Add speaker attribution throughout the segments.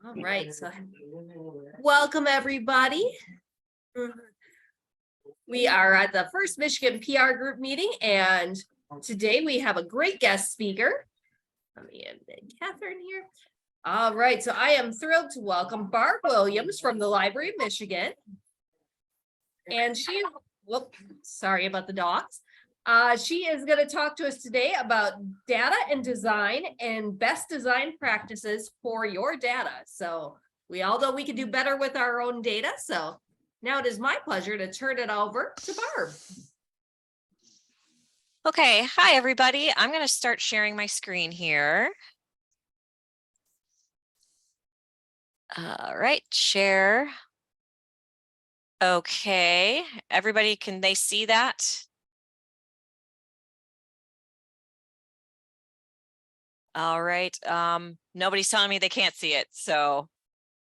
Speaker 1: All right, so welcome everybody. We are at the First Michigan PR Group meeting, and today we have a great guest speaker. Let me embed Catherine here. All right, so I am thrilled to welcome Barb Williams from the Library of Michigan. And she, sorry about the dogs. She is going to talk to us today about data and design and best design practices for your data. So we all know we can do better with our own data. So now it is my pleasure to turn it over to Barb.
Speaker 2: Okay, hi everybody. I'm going to start sharing my screen here. All right, share. Okay, everybody, can they see that? All right, nobody's telling me they can't see it, so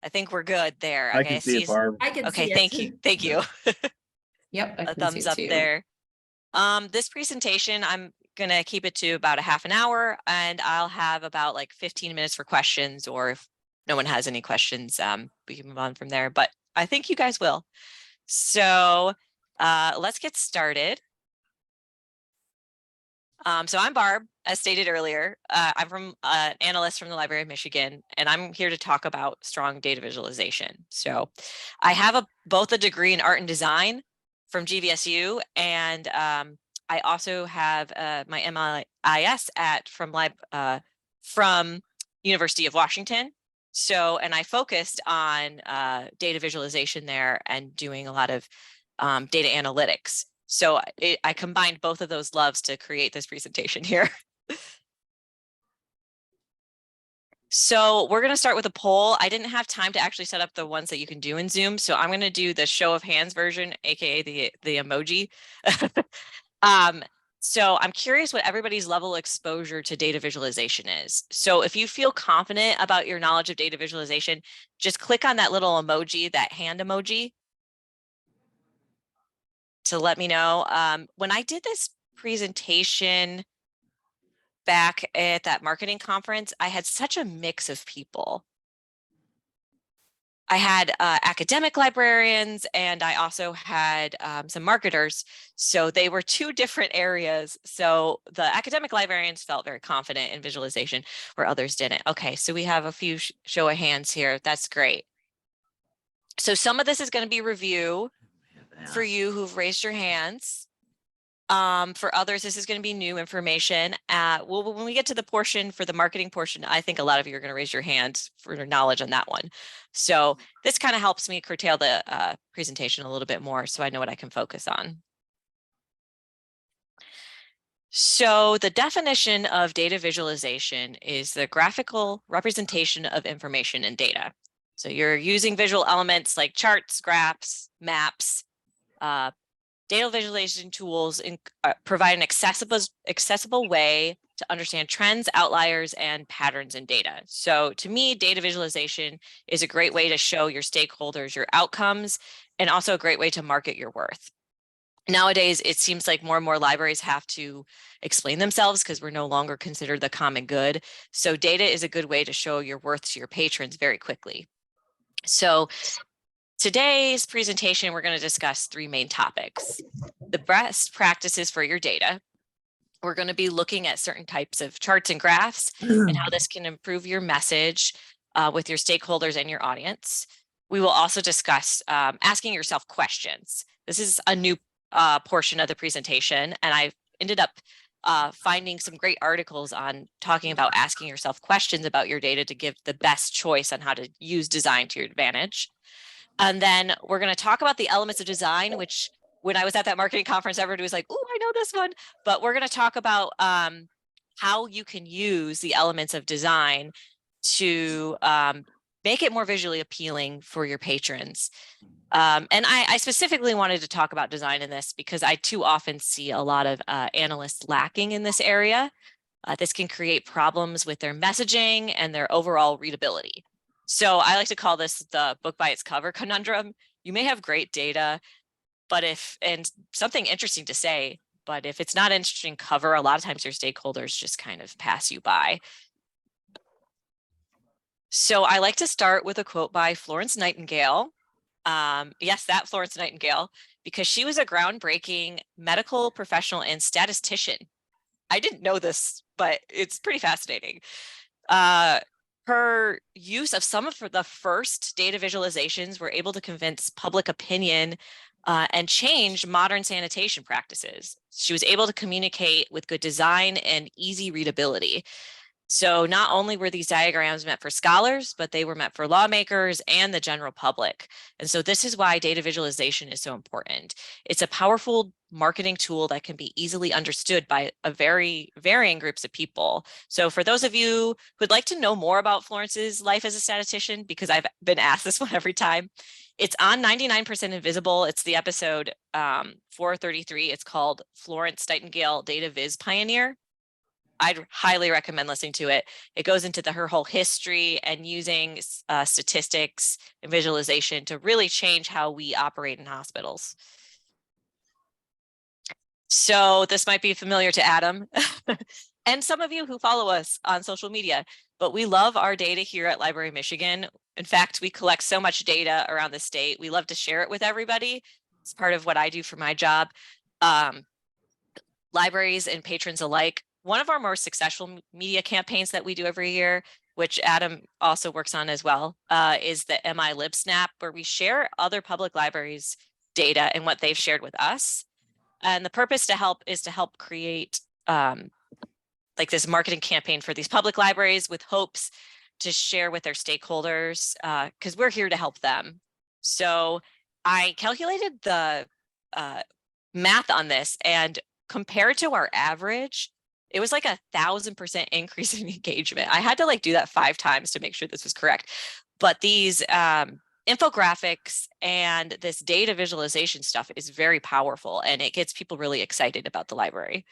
Speaker 2: I think we're good there.
Speaker 3: I can see it, Barb.
Speaker 1: I can
Speaker 2: okay,
Speaker 1: see it.
Speaker 2: thank you.
Speaker 4: Yep, I
Speaker 2: A
Speaker 4: can
Speaker 2: thumbs
Speaker 4: see
Speaker 2: up
Speaker 4: too.
Speaker 2: there. This presentation, I'm gonna keep it to about a half an hour, and I'll have about like 15 minutes for questions, or if no one has any questions, we can move on from there, but I think you guys will. So let's get started. So I'm Barb, as stated earlier. I'm from an analyst from the Library of Michigan, and I'm here to talk about strong data visualization. So I have both a degree in art and design from GVSU, and I also have my MLIS from University of Washington. So, and I focused on data visualization there and doing a lot of data analytics. So I combined both of those loves to create this presentation here. So we're going to start with a poll. I didn't have time to actually set up the ones that you can do in Zoom, so I'm going to do the show of hands version, aka the emoji. So I'm curious what everybody's level of exposure to data visualization is. So if you feel confident about your knowledge of data visualization, just click on that little emoji, that hand emoji, to let me know. When I did this presentation back at that marketing conference, I had such a mix of people. I had academic librarians, and I also had some marketers. So they were two different areas. So the academic librarians felt very confident in visualization where others didn't. Okay, so we have a few show of hands here. That's great. So some of this is going to be review for you who've raised your hands. For others, this is going to be new information. Well, when we get to the portion for the marketing portion, I think a lot of you are going to raise your hand for your knowledge on that one. So this kind of helps me curtail the presentation a little bit more so I know what I can focus on. So the definition of data visualization is the graphical representation of information and data. So you're using visual elements like charts, graphs, maps, data visualization tools provide an accessible way to understand trends, outliers, and patterns in data. So to me, data visualization is a great way to show your stakeholders your outcomes, and also a great way to market your worth. Nowadays, it seems like more and more libraries have to explain themselves because we're no longer considered the common good. So data is a good way to show your worth to your patrons very quickly. So today's presentation, we're going to discuss three main topics: the best practices for your data. We're going to be looking at certain types of charts and graphs and how this can improve your message with your stakeholders and your audience. We will also discuss asking yourself questions. This is a new portion of the presentation, and I've ended up finding some great articles on talking about asking yourself questions about your data to give the best choice on how to use design to your advantage. And then we're going to talk about the elements of design, which when I was at that marketing conference, everybody was like, oh, I know this one. But we're going to talk about how you can use the elements of design to make it more visually appealing for your patrons. And I specifically wanted to talk about design in this because I too often see a lot of analysts lacking in this area. This can create problems with their messaging and their overall readability. So I like to call this the book by its cover conundrum. You may have great data, but and something interesting to say, but if it's not interesting cover, a lot of times your stakeholders just kind of pass you by. So I like to start with a quote by Florence Nightingale. Yes, that Florence Nightingale, because she was a groundbreaking medical professional and statistician. I didn't know this, but it's pretty fascinating. Her use of some of the first data visualizations were able to convince public opinion and change modern sanitation practices. She was able to communicate with good design and easy readability. So not only were these diagrams meant for scholars, but they were meant for lawmakers and the general public. And so this is why data visualization is so important. It's a powerful marketing tool that can be easily understood by a very varying groups of people. So for those of you who'd like to know more about Florence's life as a statistician, because I've been asked this one every time, it's on 99% Invisible. It's the episode 433. It's called Florence Nightingale Data Viz Pioneer. I'd highly recommend listening to it. It goes into her whole history and using statistics and visualization to really change how we operate in hospitals. So this might be familiar to Adam and some of you who follow us on social media, but we love our data here at Library Michigan. In fact, we collect so much data around the state. We love to share it with everybody. It's part of what I do for my job. Libraries and patrons alike. One of our more successful media campaigns that we do every year, which Adam also works on as well, is the MLIS Snap, where we share other public libraries' data and what they've shared with us. And the purpose is to help create like this marketing campaign for these public libraries with hopes to share with their stakeholders, because we're here to help them. So I calculated the math on this, and compared to our average, it was like 1,000% increase in engagement. I had to like do that 5 times to make sure this was correct. But these infographics and this data visualization stuff is very powerful, and it gets people really excited about the library.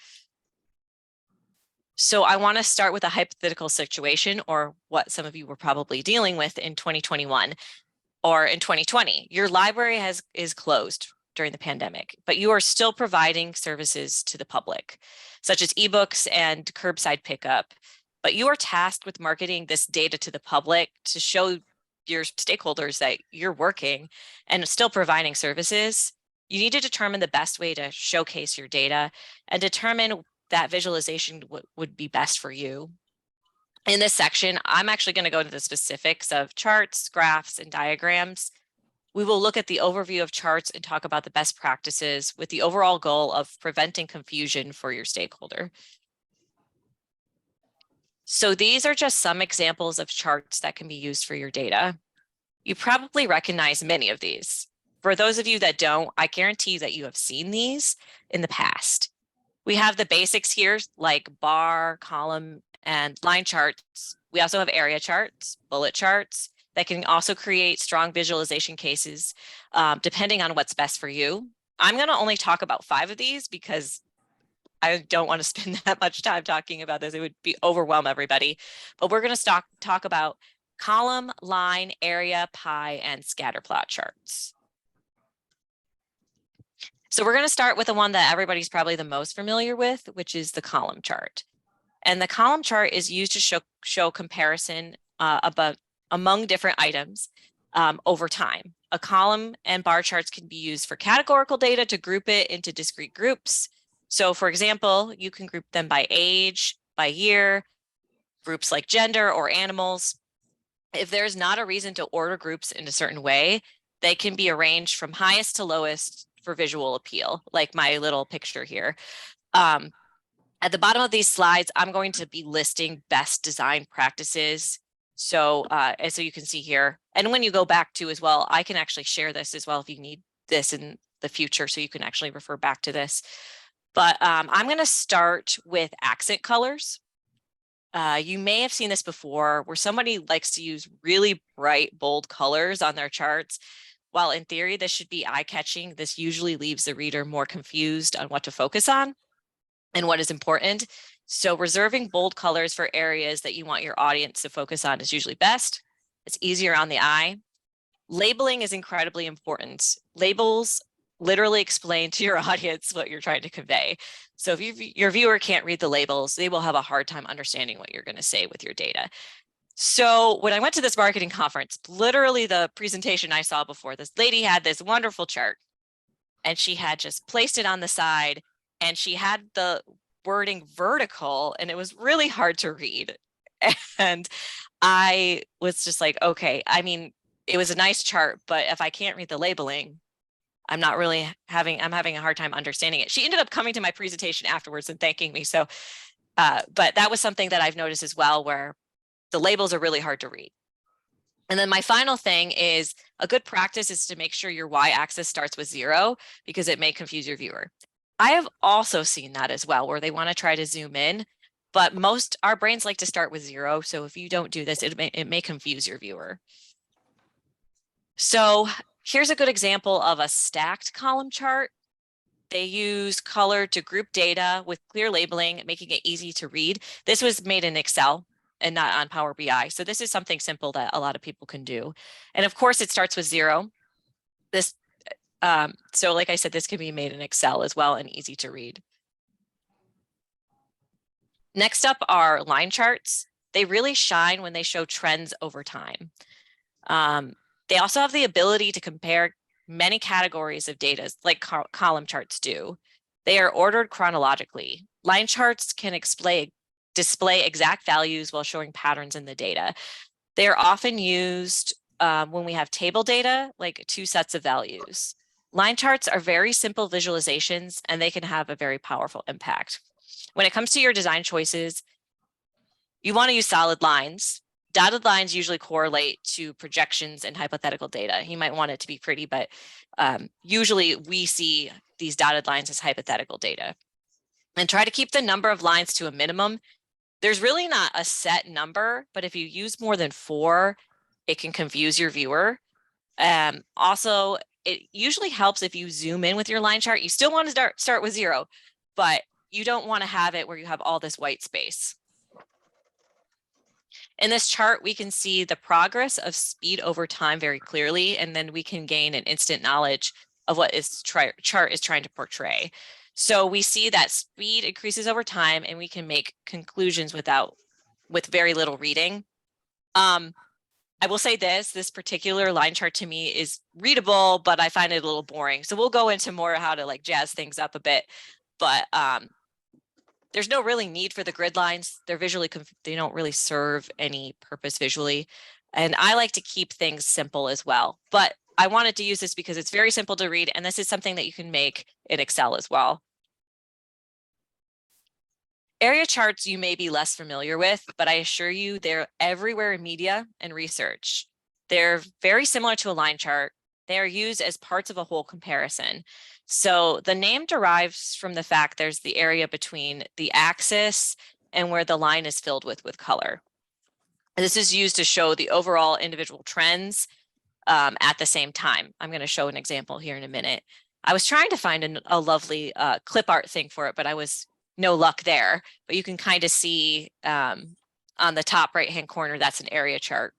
Speaker 2: So I want to start with a hypothetical situation, or what some of you were probably dealing with in 2021 or in 2020. Your library is closed during the pandemic, but you are still providing services to the public, such as ebooks and curbside pickup. But you are tasked with marketing this data to the public to show your stakeholders that you're working and still providing services. You need to determine the best way to showcase your data and determine that visualization would be best for you. In this section, I'm actually going to go into the specifics of charts, graphs, and diagrams. We will look at the overview of charts and talk about the best practices with the overall goal of preventing confusion for your stakeholder. So these are just some examples of charts that can be used for your data. You probably recognize many of these. For those of you that don't, I guarantee that you have seen these in the past. We have the basics here, like bar, column, and line charts. We also have area charts, bullet charts, that can also create strong visualization cases depending on what's best for you. I'm going to only talk about 5 of these because I don't want to spend that much time talking about this. It would overwhelm everybody. But we're going to talk about column, line, area, pie, and scatter plot charts. So we're going to start with the one that everybody's probably the most familiar with, which is the column chart. And the column chart is used to show comparison among different items over time. A column and bar charts can be used for categorical data to group it into discrete groups. So for example, you can group them by age, by year, groups like gender or animals. If there's not a reason to order groups in a certain way, they can be arranged from highest to lowest for visual appeal, like my little picture here. At the bottom of these slides, I'm going to be listing best design practices. So you can see here, and when you go back to as well, I can actually share this as well if you need this in the future, so you can actually refer back to this. But I'm going to start with accent colors. You may have seen this before, where somebody likes to use really bright, bold colors on their charts. While in theory, this should be eye-catching, this usually leaves the reader more confused on what to focus on and what is important. So reserving bold colors for areas that you want your audience to focus on is usually best. It's easier on the eye. Labeling is incredibly important. Labels literally explain to your audience what you're trying to convey. So if your viewer can't read the labels, they will have a hard time understanding what you're going to say with your data. So when I went to this marketing conference, literally the presentation I saw before, this lady had this wonderful chart and she had just placed it on the side and she had the wording vertical and it was really hard to read. And I was just like, okay, I mean, it was a nice chart, but if I can't read the labeling, I'm having a hard time understanding it. She ended up coming to my presentation afterwards and thanking me. So, but that was something that I've noticed as well, where the labels are really hard to read. And then my final thing is a good practice is to make sure your y-axis starts with 0 because it may confuse your viewer. I have also seen that as well, where they want to try to zoom in, but our brains like to start with 0. So if you don't do this, it may confuse your viewer. So here's a good example of a stacked column chart. They use color to group data with clear labeling, making it easy to read. This was made in Excel and not on Power BI. So this is something simple that a lot of people can do. And of course, it starts with 0. So like I said, this can be made in Excel as well and easy to read. Next up are line charts. They really shine when they show trends over time. They also have the ability to compare many categories of data like column charts do. They are ordered chronologically. Line charts can display exact values while showing patterns in the data. They are often used when we have table data, like 2 sets of values. Line charts are very simple visualizations and they can have a very powerful impact. When it comes to your design choices, you want to use solid lines. Dotted lines usually correlate to projections and hypothetical data. You might want it to be pretty, but usually we see these dotted lines as hypothetical data. And try to keep the number of lines to a minimum. There's really not a set number, but if you use more than 4, it can confuse your viewer. Also, it usually helps if you zoom in with your line chart. You still want to start with 0, but you don't want to have it where you have all this white space. In this chart, we can see the progress of speed over time very clearly, and then we can gain an instant knowledge of what this chart is trying to portray. So we see that speed increases over time and we can make conclusions with very little reading. I will say this particular line chart to me is readable, but I find it a little boring. So we'll go into more how to like jazz things up a bit, but there's no really need for the grid lines. They don't really serve any purpose visually. And I like to keep things simple as well, but I wanted to use this because it's very simple to read. And this is something that you can make in Excel as well. Area charts you may be less familiar with, but I assure you they're everywhere in media and research. They're very similar to a line chart. They are used as parts of a whole comparison. So the name derives from the fact there's the area between the axis and where the line is filled with color. This is used to show the overall individual trends at the same time. I'm going to show an example here in a minute. I was trying to find a lovely clip art thing for it, but I was no luck there. But you can kind of see on the top right-hand corner, that's an area chart.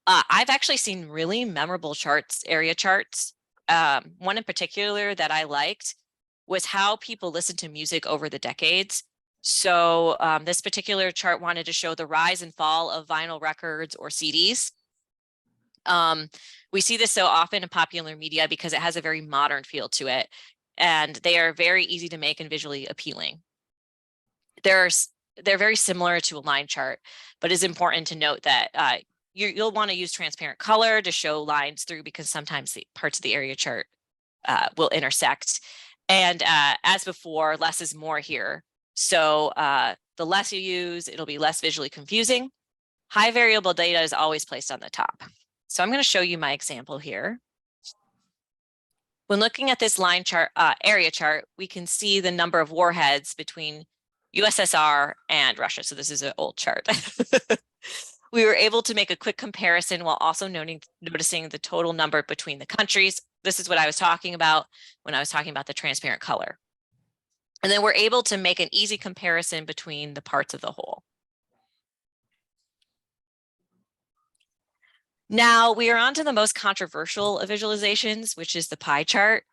Speaker 2: I've actually seen really memorable area charts. One in particular that I liked was how people listen to music over the decades. So this particular chart wanted to show the rise and fall of vinyl records or CDs. We see this so often in popular media because it has a very modern feel to it, and they are very easy to make and visually appealing. They're very similar to a line chart, but it's important to note that you'll want to use transparent color to show lines through because sometimes the parts of the area chart will intersect. And as before, less is more here. So the less you use, it'll be less visually confusing. High variable data is always placed on the top. So I'm going to show you my example here. When looking at this line chart, area chart, we can see the number of warheads between USSR and Russia. So this is an old chart. We were able to make a quick comparison while also noticing the total number between the countries. This is what I was talking about when I was talking about the transparent color. And then we're able to make an easy comparison between the parts of the whole. Now we are on to the most controversial of visualizations, which is the pie chart,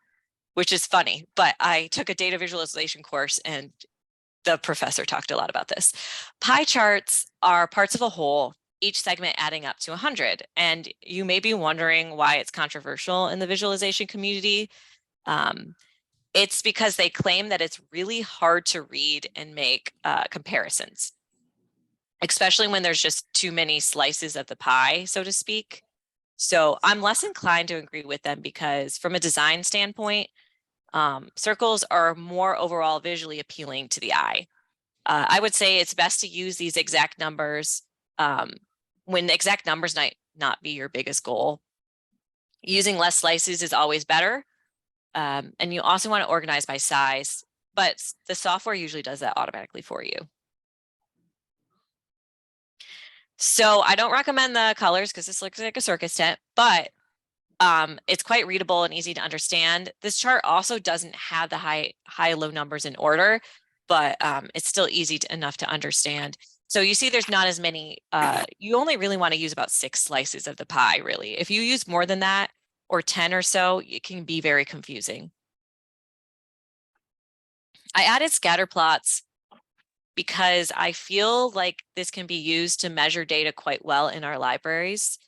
Speaker 2: which is funny, but I took a data visualization course and The professor talked a lot about this. Pie charts are parts of a whole, each segment adding up to 100. And you may be wondering why it's controversial in the visualization community. It's because they claim that it's really hard to read and make comparisons, especially when there's just too many slices of the pie, so to speak. So I'm less inclined to agree with them because from a design standpoint, circles are more overall visually appealing to the eye. I would say it's best to use these exact numbers when exact numbers might not be your biggest goal. Using less slices is always better. And you also want to organize by size, but the software usually does that automatically for you. So I don't recommend the colors because this looks like a circus tent, but it's quite readable and easy to understand. This chart also doesn't have the high low numbers in order, but it's still easy enough to understand. So you see there's not as many, you only really want to use about 6 slices of the pie, really. If you use more than that, or 10 or so, it can be very confusing. I added scatter plots because I feel like this can be used to measure data quite well in our libraries.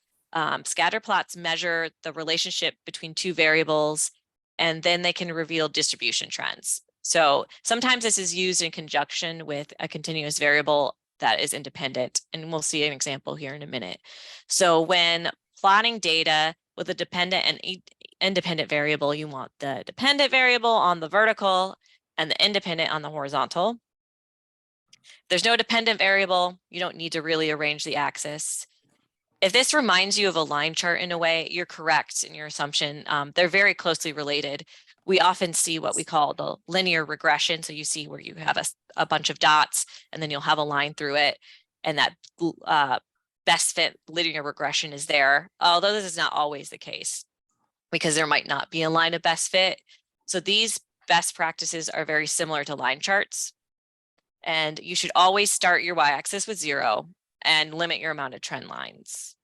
Speaker 2: Scatter plots measure the relationship between 2 variables, and then they can reveal distribution trends. So sometimes this is used in conjunction with a continuous variable that is independent, and we'll see an example here in a minute. So when plotting data with a dependent and independent variable, you want the dependent variable on the vertical and the independent on the horizontal. If there's no dependent variable, you don't need to really arrange the axis. If this reminds you of a line chart in a way, you're correct in your assumption. They're very closely related. We often see what we call the linear regression. So you see where you have a bunch of dots and then you'll have a line through it, and that best fit linear regression is there, although this is not always the case because there might not be a line of best fit. So these best practices are very similar to line charts, and you should always start your y-axis with 0 and limit your amount of trend lines.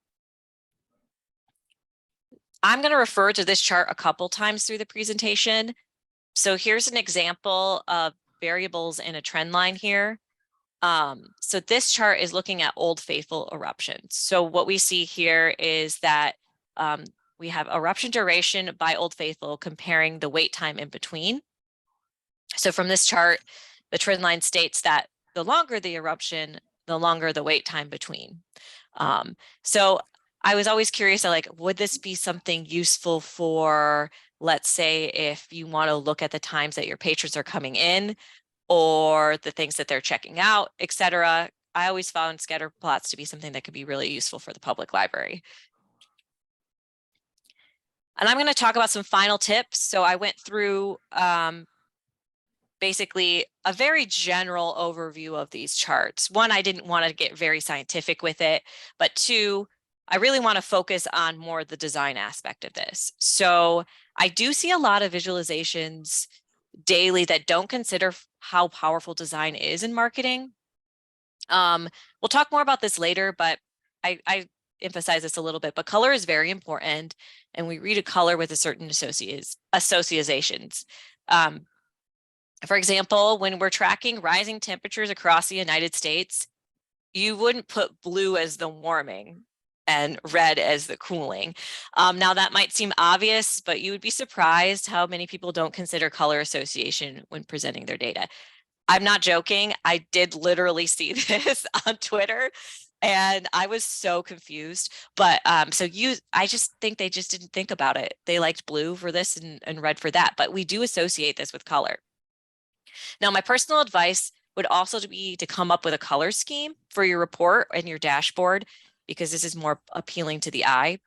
Speaker 2: I'm going to refer to this chart a couple times through the presentation. So here's an example of variables in a trend line here. So this chart is looking at Old Faithful eruptions. So what we see here is that we have eruption duration by Old Faithful comparing the wait time in between. So from this chart, the trend line states that the longer the eruption, the longer the wait time between. So I was always curious, would this be something useful for, let's say, if you want to look at the times that your patrons are coming in, or the things that they're checking out, etc. I always found scatter plots to be something that could be really useful for the public library. And I'm going to talk about some final tips. So I went through basically a very general overview of these charts. 1, I didn't want to get very scientific with it, but 2, I really want to focus on more the design aspect of this. So I do see a lot of visualizations daily that don't consider how powerful design is in marketing. We'll talk more about this later, but I emphasize this a little bit, but color is very important, and we read a color with a certain associations. For example, when we're tracking rising temperatures across the United States, you wouldn't put blue as the warming and red as the cooling. Now that might seem obvious, but you would be surprised how many people don't consider color association when presenting their data. I'm not joking. I did literally see this on Twitter and I was so confused. But I just think they just didn't think about it. They liked blue for this and red for that, but we do associate this with color. Now, my personal advice would also be to come up with a color scheme for your report and your dashboard, because this is more appealing to the eye.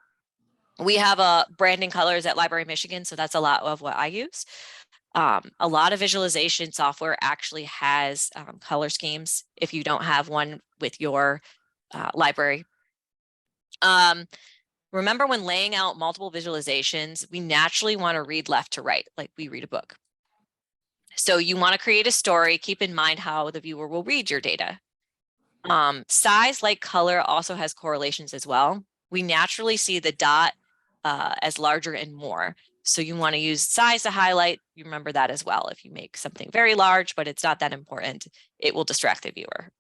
Speaker 2: We have branding colors at Library Michigan, so that's a lot of what I use. A lot of visualization software actually has color schemes if you don't have one with your library. Remember, when laying out multiple visualizations, we naturally want to read left to right, like we read a book. So you want to create a story. Keep in mind how the viewer will read your data. Size, like color, also has correlations as well. We naturally see the dot as larger and more. So you want to use size to highlight. You remember that as well. If you make something very large, but it's not that important, it will distract the viewer.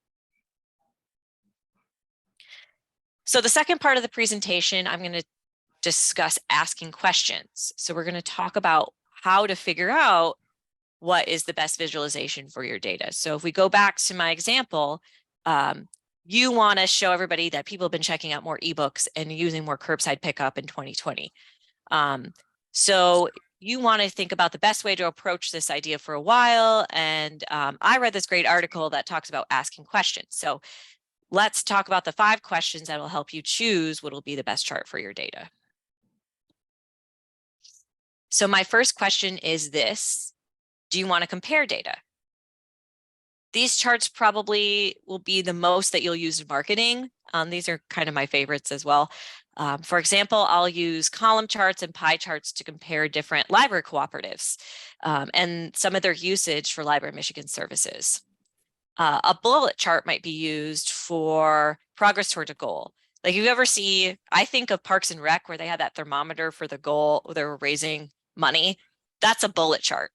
Speaker 2: So the second part of the presentation, I'm going to discuss asking questions. So we're going to talk about how to figure out what is the best visualization for your data. So if we go back to my example, you want to show everybody that people have been checking out more ebooks and using more curbside pickup in 2020. So you want to think about the best way to approach this idea for a while. And I read this great article that talks about asking questions. So let's talk about the 5 questions that will help you choose what will be the best chart for your data. So my first question is this: do you want to compare data? These charts probably will be the most that you'll use in marketing. These are kind of my favorites as well. For example, I'll use column charts and pie charts to compare different library cooperatives and some of their usage for Library Michigan services. A bullet chart might be used for progress toward a goal. Like you ever see, I think of Parks and Rec where they had that thermometer for the goal, they were raising money. That's a bullet chart.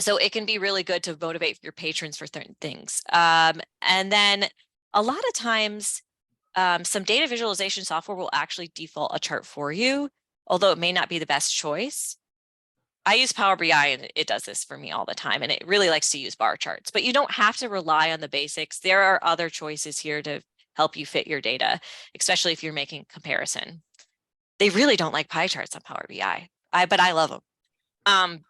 Speaker 2: So it can be really good to motivate your patrons for certain things. And then a lot of times, some data visualization software will actually default a chart for you, although it may not be the best choice. I use Power BI and it does this for me all the time, and it really likes to use bar charts, but you don't have to rely on the basics. There are other choices here to help you fit your data, especially if you're making comparison. They really don't like pie charts on Power BI, but I love them.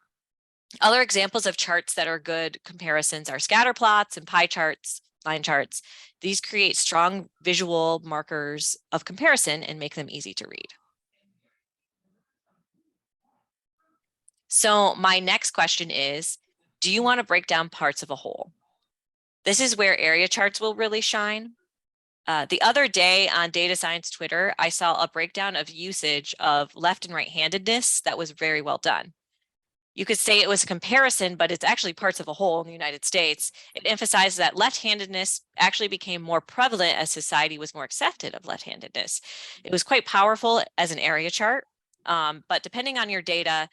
Speaker 2: Other examples of charts that are good comparisons are scatter plots and pie charts, line charts. These create strong visual markers of comparison and make them easy to read. So my next question is, do you want to break down parts of a whole? This is where area charts will really shine. The other day on Data Science Twitter, I saw a breakdown of usage of left and right-handedness that was very well done. You could say it was a comparison, but it's actually parts of a whole in the United States. It emphasizes that left-handedness actually became more prevalent as society was more accepted of left-handedness. It was quite powerful as an area chart, but depending on your data,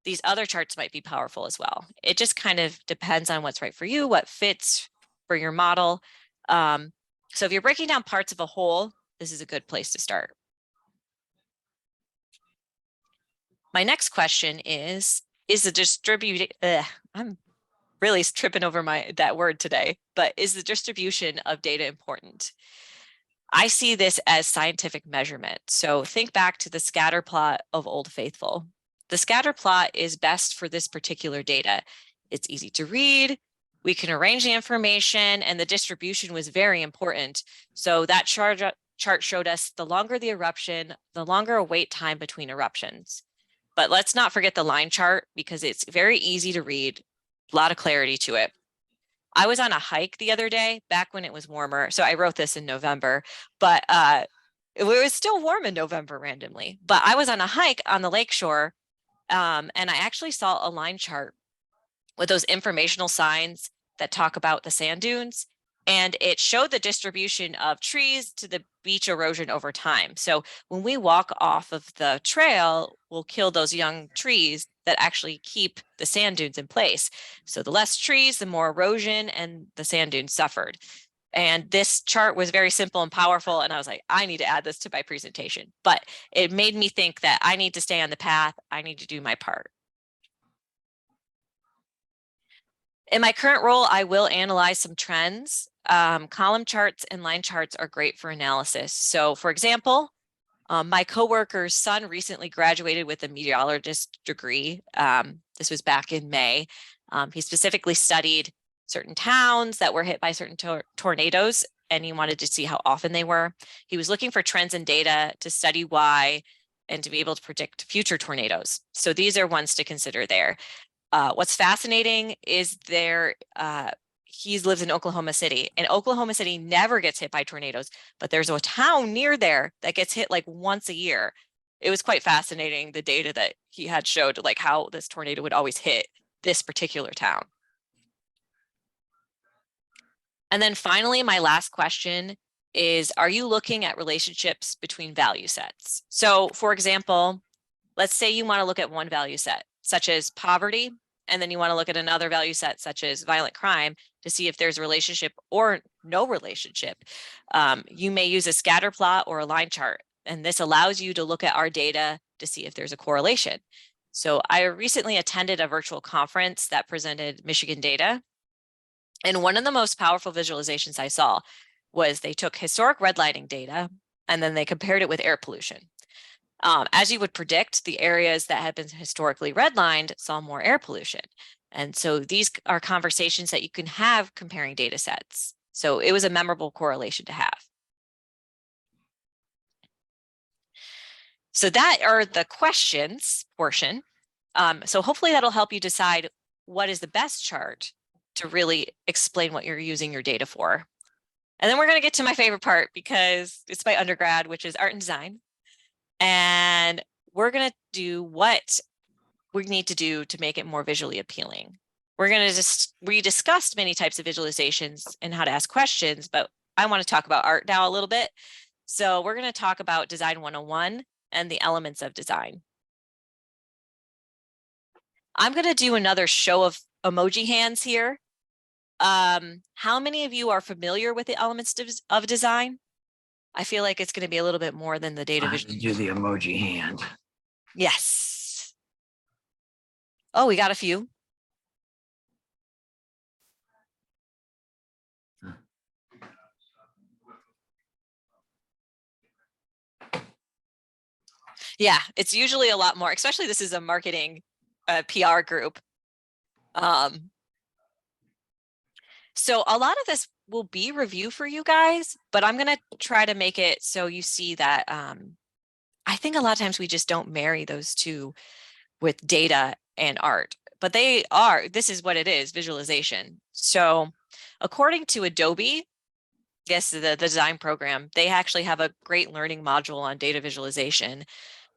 Speaker 2: these other charts might be powerful as well. It just kind of depends on what's right for you, what fits for your model. So if you're breaking down parts of a whole, this is a good place to start. My next question is the distributed, I'm really tripping over that word today, but is the distribution of data important? I see this as scientific measurement. So think back to the scatter plot of Old Faithful. The scatter plot is best for this particular data. It's easy to read, we can arrange the information, and the distribution was very important. So that chart showed us the longer the eruption, the longer a wait time between eruptions. But let's not forget the line chart because it's very easy to read, a lot of clarity to it. I was on a hike the other day, back when it was warmer. So I wrote this in November, but it was still warm in November randomly. But I was on a hike on the lakeshore, and I actually saw a line chart with those informational signs that talk about the sand dunes. And it showed the distribution of trees to the beach erosion over time. So when we walk off of the trail, we'll kill those young trees that actually keep the sand dunes in place. So the less trees, the more erosion, and the sand dunes suffered. And this chart was very simple and powerful. And I was like, I need to add this to my presentation. But it made me think that I need to stay on the path. I need to do my part. In my current role, I will analyze some trends. Column charts and line charts are great for analysis. So for example, my coworker's son recently graduated with a meteorologist degree. This was back in May. He specifically studied certain towns that were hit by certain tornadoes, and he wanted to see how often they were. He was looking for trends in data to study why and to be able to predict future tornadoes. So these are ones to consider there. What's fascinating is he lives in Oklahoma City, and Oklahoma City never gets hit by tornadoes, but there's a town near there that gets hit like once a year. It was quite fascinating, the data that he had showed, like how this tornado would always hit this particular town. And then finally, my last question is, are you looking at relationships between value sets? So for example, Let's say you want to look at one value set, such as poverty, and then you want to look at another value set, such as violent crime, to see if there's a relationship or no relationship. You may use a scatter plot or a line chart, and this allows you to look at our data to see if there's a correlation. So I recently attended a virtual conference that presented Michigan data. And one of the most powerful visualizations I saw was they took historic redlining data and then they compared it with air pollution. As you would predict, the areas that had been historically redlined saw more air pollution. And so these are conversations that you can have comparing data sets. So it was a memorable correlation to have. So that are the questions portion. So hopefully that'll help you decide what is the best chart to really explain what you're using your data for. And then we're going to get to my favorite part because it's my undergrad, which is art and design. And we're going to do what we need to do to make it more visually appealing. We discussed many types of visualizations and how to ask questions, but I want to talk about art now a little bit. So we're going to talk about Design 101 and the elements of design. I'm going to do another show of emoji hands here. How many of you are familiar with the elements of design? I feel like it's going to be a little bit more than the data vision.
Speaker 3: Do the emoji hand.
Speaker 2: Yes. Oh, we got a few. Yeah, it's usually a lot more, especially this is a marketing PR group. So a lot of this will be review for you guys, but I'm going to try to make it so you see that I think a lot of times we just don't marry those two with data and art, but this is what it is, visualization. So according to Adobe, yes, the design program, they actually have a great learning module on data visualization.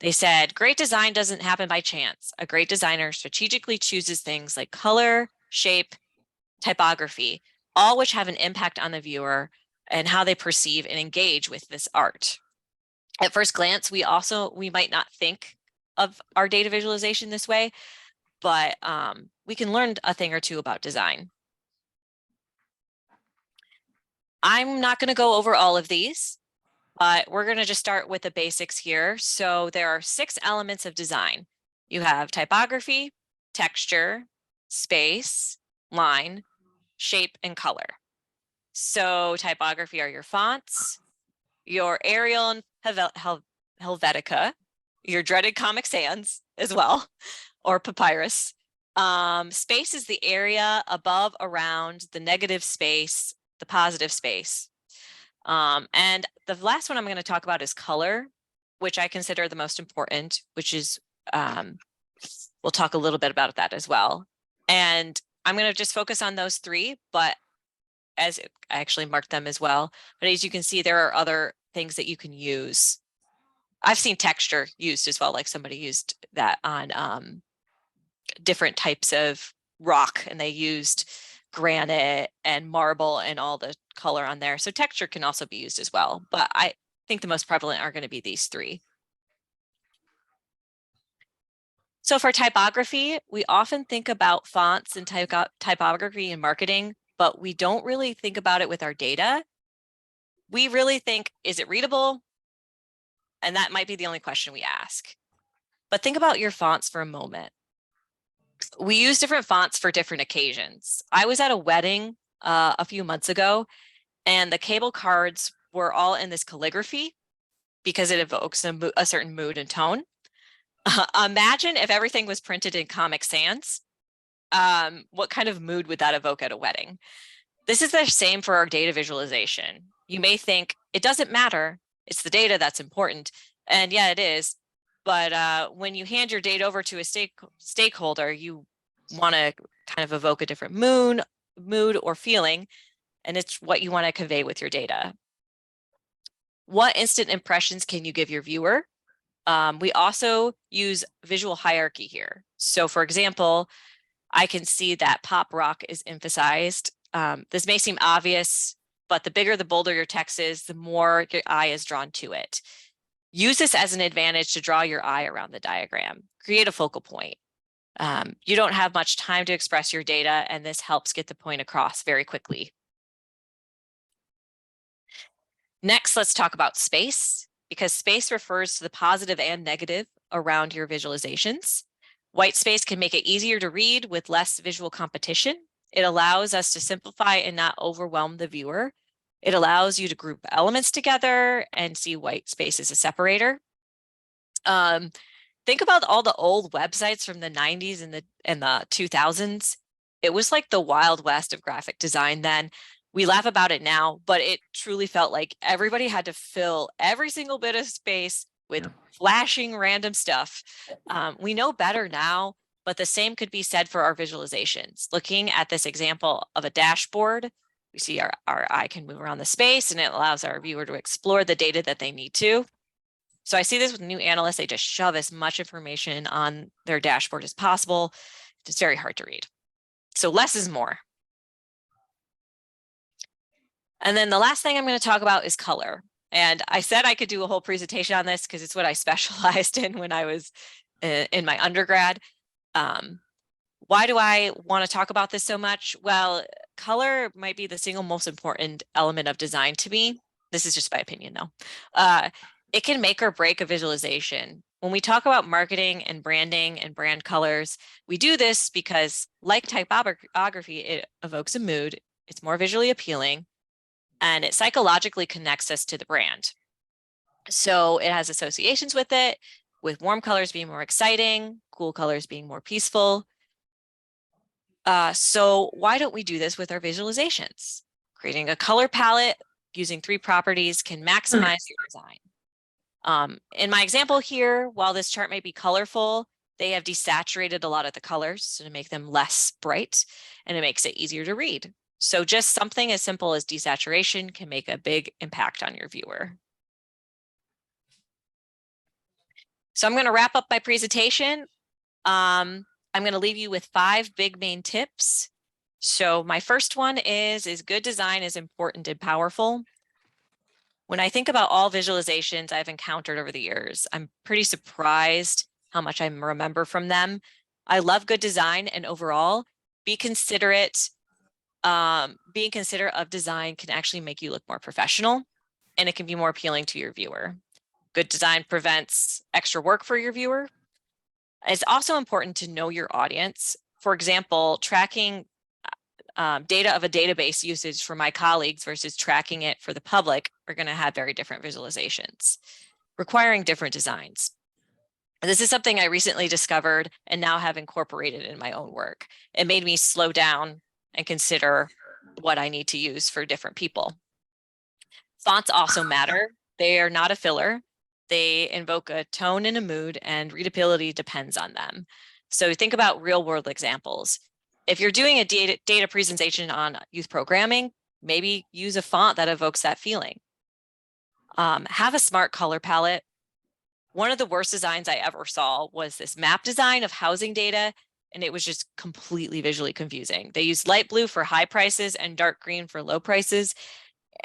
Speaker 2: They said, great design doesn't happen by chance. A great designer strategically chooses things like color, shape, typography, all which have an impact on the viewer and how they perceive and engage with this art. At first glance, we might not think of our data visualization this way, but we can learn a thing or two about design. I'm not going to go over all of these, but we're going to just start with the basics here. So there are 6 elements of design. You have typography, texture, space, line, shape, and color. So typography are your fonts, your Arial and Helvetica, your dreaded Comic Sans as well, or Papyrus. Space is the area above, around the negative space, the positive space. And the last one I'm going to talk about is color, which I consider the most important, which is, we'll talk a little bit about that as well. And I'm going to just focus on those 3, but I actually marked them as well. But as you can see, there are other things that you can use. I've seen texture used as well, like somebody used that on different types of rock, and they used granite and marble and all the color on there. So texture can also be used as well, but I think the most prevalent are going to be these 3. So for typography, we often think about fonts and typography in marketing, but we don't really think about it with our data. We really think, is it readable? And that might be the only question we ask. But think about your fonts for a moment. We use different fonts for different occasions. I was at a wedding a few months ago, and the cable cards were all in this calligraphy because it evokes a certain mood and tone. Imagine if everything was printed in Comic Sans. What kind of mood would that evoke at a wedding? This is the same for our data visualization. You may think it doesn't matter. It's the data that's important. And yeah, it is. But when you hand your data over to a stakeholder, you want to kind of evoke a different mood or feeling, and it's what you want to convey with your data. What instant impressions can you give your viewer? We also use visual hierarchy here. So for example, I can see that pop rock is emphasized. This may seem obvious, but the bigger, the bolder your text is, the more your eye is drawn to it. Use this as an advantage to draw your eye around the diagram. Create a focal point. You don't have much time to express your data, and this helps get the point across very quickly. Next, let's talk about space, because space refers to the positive and negative around your visualizations. White space can make it easier to read with less visual competition. It allows us to simplify and not overwhelm the viewer. It allows you to group elements together and see white space as a separator. Think about all the old websites from the 90s and the 2000s. It was like the Wild West of graphic design then. We laugh about it now, but it truly felt like everybody had to fill every single bit of space with flashing random stuff. We know better now, but the same could be said for our visualizations. Looking at this example of a dashboard, we see our eye can move around the space, and it allows our viewer to explore the data that they need to. So I see this with new analysts, they just shove as much information on their dashboard as possible. It's very hard to read. So less is more. And then the last thing I'm going to talk about is color. And I said I could do a whole presentation on this because it's what I specialized in when I was in my undergrad. Why do I want to talk about this so much? Well, color might be the single most important element of design to me. This is just my opinion though. It can make or break a visualization. When we talk about marketing and branding and brand colors, we do this because, like typography, it evokes a mood, it's more visually appealing, and it psychologically connects us to the brand. So it has associations with it, with warm colors being more exciting, cool colors being more peaceful. So why don't we do this with our visualizations? Creating a color palette using 3 properties can maximize your design. In my example here, while this chart may be colorful, they have desaturated a lot of the colors to make them less bright, and it makes it easier to read. So just something as simple as desaturation can make a big impact on your viewer. So I'm going to wrap up my presentation. I'm going to leave you with 5 big main tips. So my first one is good design is important and powerful. When I think about all visualizations I've encountered over the years, I'm pretty surprised how much I remember from them. I love good design, and overall, being considerate of design can actually make you look more professional, and it can be more appealing to your viewer. Good design prevents extra work for your viewer. It's also important to know your audience. For example, tracking data of a database usage for my colleagues versus tracking it for the public are going to have very different visualizations, requiring different designs. This is something I recently discovered and now have incorporated in my own work. It made me slow down and consider what I need to use for different people. Fonts also matter. They are not a filler. They invoke a tone and a mood, and readability depends on them. So think about real world examples. If you're doing a data presentation on youth programming, maybe use a font that evokes that feeling. Have a smart color palette. One of the worst designs I ever saw was this map design of housing data, and it was just completely visually confusing. They used light blue for high prices and dark green for low prices,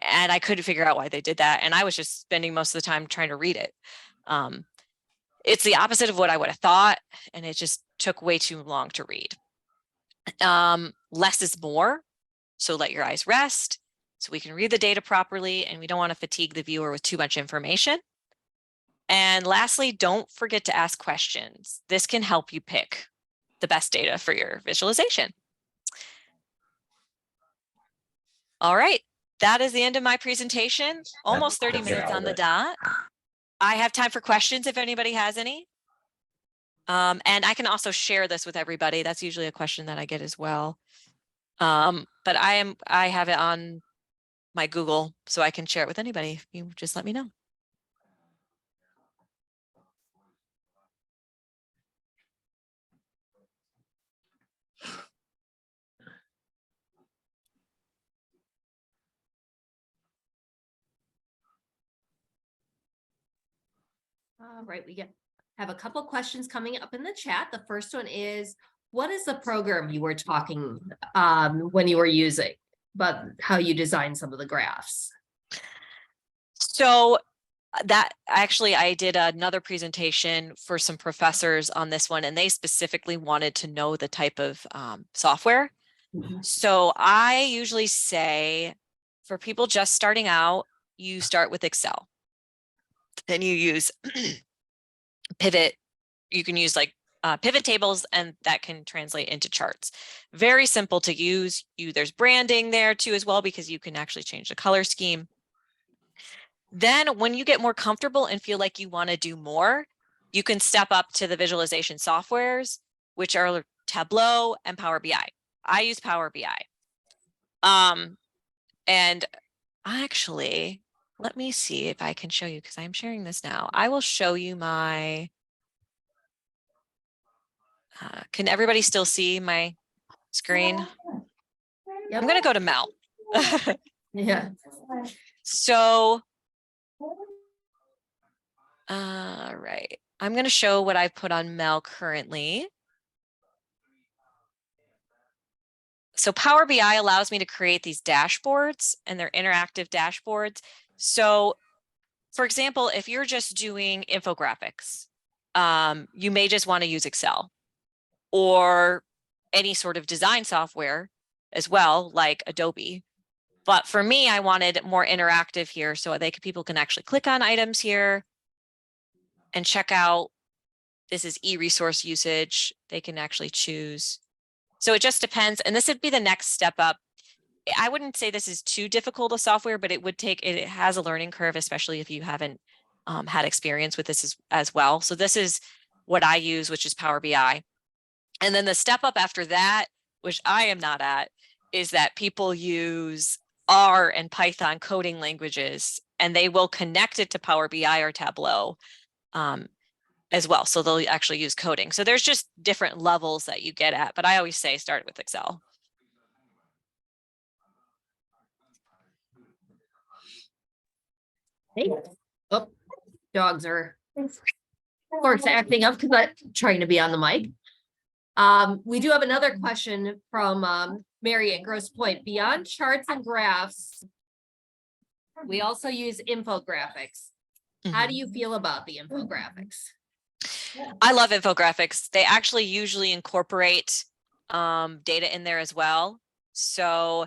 Speaker 2: and I couldn't figure out why they did that, and I was just spending most of the time trying to read it. It's the opposite of what I would have thought, and it just took way too long to read. Less is more, so let your eyes rest so we can read the data properly, and we don't want to fatigue the viewer with too much information. And lastly, don't forget to ask questions. This can help you pick the best data for your visualization. All right, that is the end of my presentation. Almost 30 minutes on the dot. I have time for questions if anybody has any. And I can also share this with everybody. That's usually a question that I get as well. But I have it on my Google, so I can share it with anybody. You just let me know.
Speaker 1: All right, we have a couple questions coming up in the chat. The first one is, what is the program you were talking when you were using, but how you design some of the graphs?
Speaker 2: So That actually, I did another presentation for some professors on this one, and they specifically wanted to know the type of software. So I usually say for people just starting out, you start with Excel. Then you use pivot. You can use like pivot tables, and that can translate into charts. Very simple to use. There's branding there too as well, because you can actually change the color scheme. Then when you get more comfortable and feel like you want to do more, you can step up to the visualization softwares, which are Tableau and Power BI. I use Power BI. And actually, let me see if I can show you, because I'm sharing this now. I will show you my, can everybody still see my screen?
Speaker 1: Yep.
Speaker 2: I'm going to go to Mel.
Speaker 1: Yeah.
Speaker 2: So, right. I'm going to show what I've put on Mel currently. So Power BI allows me to create these dashboards, and they're interactive dashboards. So for example, if you're just doing infographics, you may just want to use Excel or any sort of design software as well, like Adobe. But for me, I wanted more interactive here, so people can actually click on items here and check out. This is e-resource usage. They can actually choose. So it just depends. And this would be the next step up. I wouldn't say this is too difficult a software, but it has a learning curve, especially if you haven't had experience with this as well. So this is what I use, which is Power BI. And then the step up after that, which I am not at, is that people use R and Python coding languages, and they will connect it to Power BI or Tableau as well. So they'll actually use coding. So there's just different levels that you get at, but I always say start with Excel.
Speaker 1: Hey. Oh, dogs are, of course, acting up because I'm trying to be on the mic. We do have another question from Mary at Grosse Pointe. Beyond charts and graphs, we also use infographics. How do you feel about the infographics?
Speaker 2: I love infographics. They actually usually incorporate data in there as well. So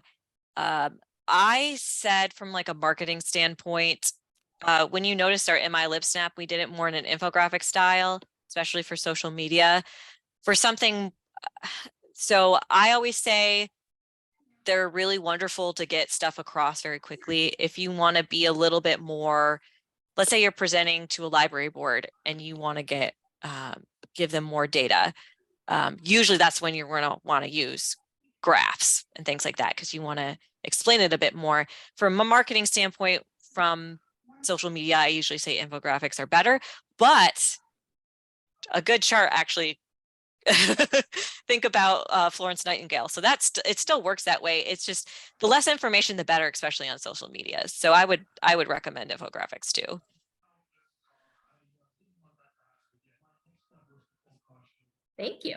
Speaker 2: I said from like a marketing standpoint, when you noticed our MLIS, we did it more in an infographic style, especially for social media. For something, so I always say they're really wonderful to get stuff across very quickly. If you want to be a little bit more, let's say you're presenting to a library board and you want to give them more data. Usually that's when you're going to want to use graphs and things like that, because you want to explain it a bit more. From a marketing standpoint, from social media, I usually say infographics are better, but a good chart actually, think about Florence Nightingale. So it still works that way. It's just the less information, the better, especially on social media. So I would recommend infographics too.
Speaker 1: Thank you.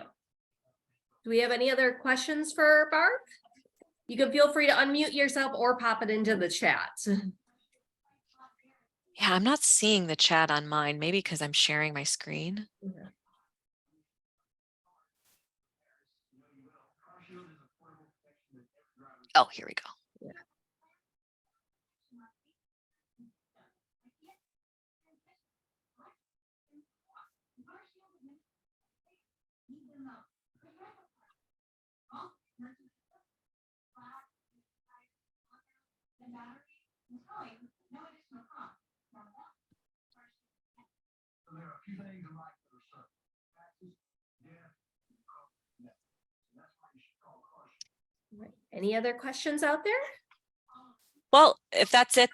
Speaker 1: Do we have any other questions for Barb? You can feel free to unmute yourself or pop it into the chat.
Speaker 2: Yeah, I'm not seeing the chat on mine, maybe because I'm sharing my screen.
Speaker 1: Yeah.
Speaker 2: Oh, here we go.
Speaker 1: Yeah. Any other questions out there?
Speaker 2: Well, if that's it,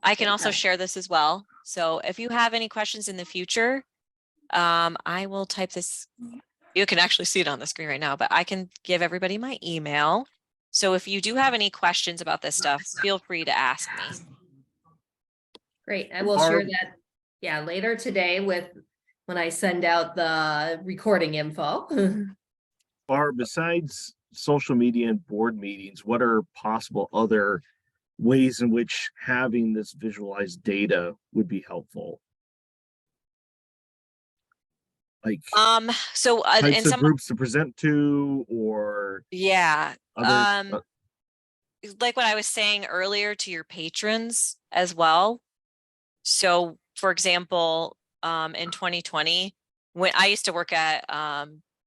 Speaker 2: I can also share this as well. So if you have any questions in the future, I will type this. You can actually see it on the screen right now, but I can give everybody my email. So if you do have any questions about this stuff, feel free to ask me.
Speaker 1: Great. I will share that, yeah, later today when I send out the recording info.
Speaker 3: Barb, besides social media and board meetings, what are possible other ways in which having this visualized data would be helpful. Like
Speaker 2: So
Speaker 3: types
Speaker 2: in
Speaker 3: of groups to present to, or
Speaker 2: yeah,
Speaker 3: other.
Speaker 2: like what I was saying earlier to your patrons as well. So for example, in 2020, when I used to work at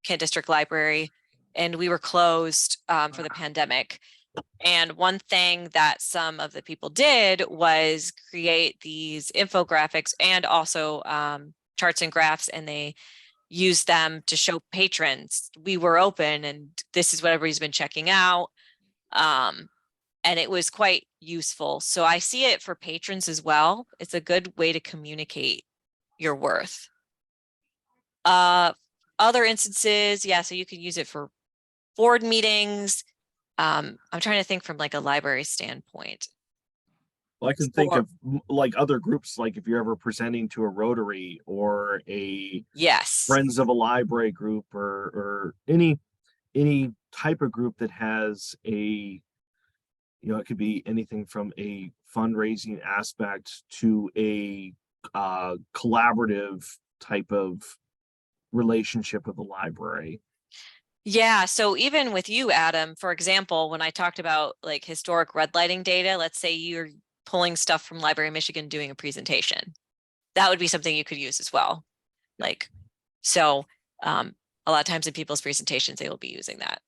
Speaker 2: Kent District Library and we were closed for the pandemic. And one thing that some of the people did was create these infographics and also charts and graphs, and they used them to show patrons we were open and this is what everybody's been checking out. And it was quite useful. So I see it for patrons as well. It's a good way to communicate your worth. Other instances, yeah, so you can use it for board meetings. I'm trying to think from like a library standpoint.
Speaker 3: Well, I can think of like other groups, like if you're ever presenting to a Rotary or a
Speaker 2: Yes.
Speaker 3: Friends of a Library group, or any type of group that has a, it could be anything from a fundraising aspect to a collaborative type of relationship with the library.
Speaker 2: Yeah, so even with you, Adam, for example, when I talked about like historic red lighting data, let's say you're pulling stuff from Library of Michigan doing a presentation. That would be something you could use as well. Like, so a lot of times in people's presentations, they will be using that.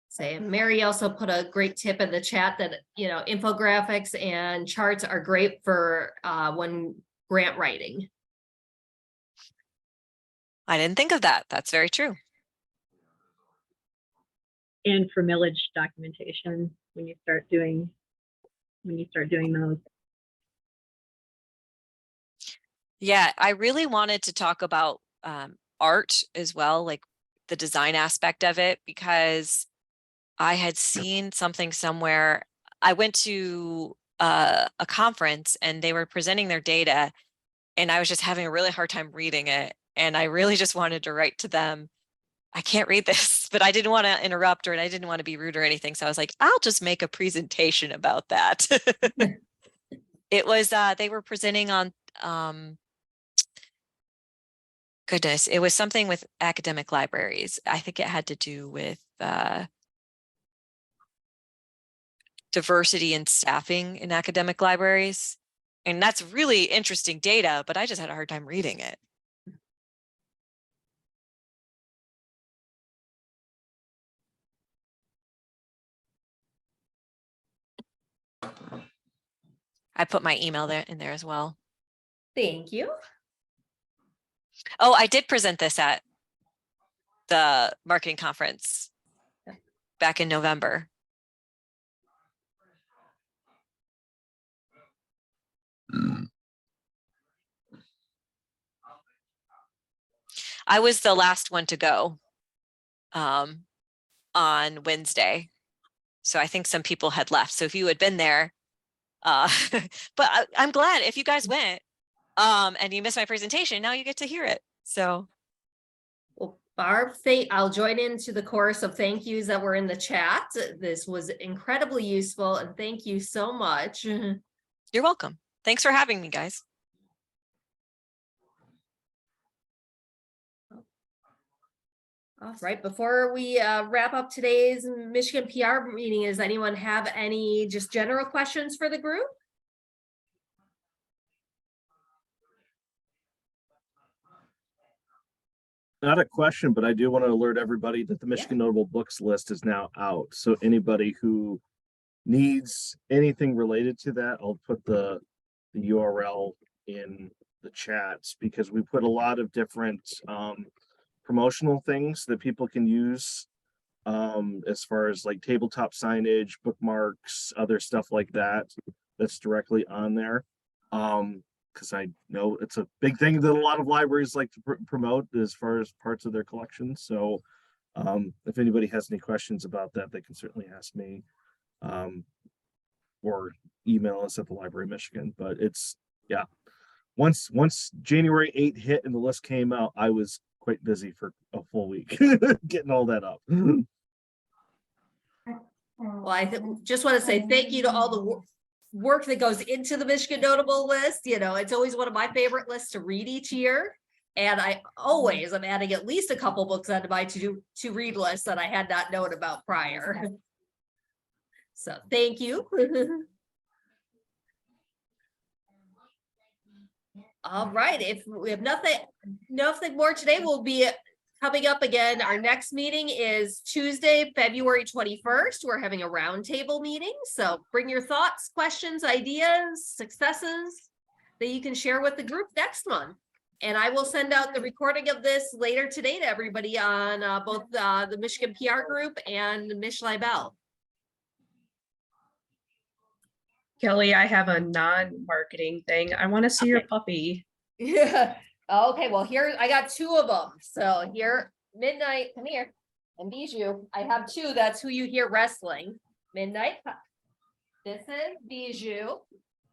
Speaker 1: Say, Mary also put a great tip in the chat that, infographics and charts are great for when grant writing.
Speaker 2: I didn't think of that. That's very true.
Speaker 4: And for millage documentation when you start doing those.
Speaker 2: Yeah, I really wanted to talk about art as well, like the design aspect of it, because I had seen something somewhere. I went to a conference and they were presenting their data and I was just having a really hard time reading it. And I really just wanted to write to them, I can't read this, but I didn't want to interrupt her and I didn't want to be rude or anything. So I was like, I'll just make a presentation about that. It was, they were presenting on, goodness, it was something with academic libraries. I think it had to do with diversity in staffing in academic libraries. And that's really interesting data, but I just had a hard time reading it. I put my email there in there as well.
Speaker 1: Thank you.
Speaker 2: Oh, I did present this at the marketing conference back in November. I was the last one to go on Wednesday. So I think some people had left. So if you had been there, but I'm glad if you guys went and you missed my presentation, now you get to hear it. So.
Speaker 1: Well, Barb, I'll join into the chorus of thank yous that were in the chat. This was incredibly useful and thank you so much.
Speaker 2: You're welcome. Thanks for having me, guys.
Speaker 1: All right, before we wrap up today's Michigan PR meeting, does anyone have any just general questions for the group?
Speaker 3: Not a question, but I do want to alert everybody that the Michigan Notable Books list is now out. So anybody who needs anything related to that, I'll put the URL in the chats, because we put a lot of different promotional things that people can use as far as like tabletop signage, bookmarks, other stuff like that, that's directly on there. Because I know it's a big thing that a lot of libraries like to promote as far as parts of their collection. So if anybody has any questions about that, they can certainly ask me or email us at the Library of Michigan. But it's, yeah, once January 8th hit and the list came out, I was quite busy for a full week getting all that up.
Speaker 1: Well, just want to say thank you to all the work that goes into the Michigan Notable List. You know, it's always one of my favorite lists to read each year. And I always am adding at least a couple books onto my to read list that I had not known about prior. So thank you. All right, if we have nothing more today, we'll be coming up again. Our next meeting is Tuesday, February 21st. We're having a roundtable meeting. So bring your thoughts, questions, ideas, successes that you can share with the group next month. And I will send out the recording of this later today to everybody on both the Michigan PR group and Mich Libel.
Speaker 5: Kelly, I have a non-marketing thing. I want to see your puppy.
Speaker 1: Yeah. Okay, well, here I got two of them. So here, Midnight, come here, and Bijou. I have two. That's who you hear wrestling. Midnight. This is Bijou.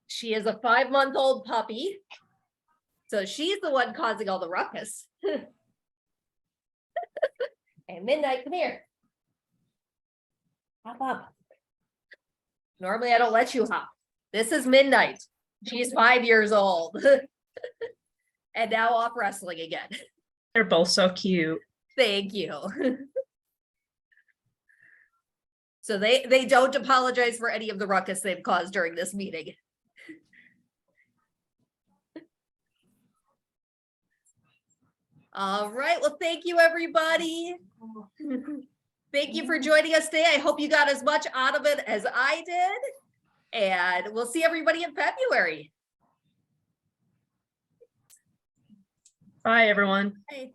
Speaker 1: She is a 5-month-old puppy. So she's the one causing all the ruckus. And Midnight, come here. Hop up. Normally I don't let you hop. This is Midnight. She's 5 years old. And now off wrestling again.
Speaker 5: They're both so cute.
Speaker 1: Thank you. So they don't apologize for any of the ruckus they've caused during this meeting. All right, well, thank you, everybody. Thank you for joining us today. I hope you got as much out of it as I did. And we'll see everybody in February.
Speaker 5: Bye, everyone.
Speaker 1: Bye.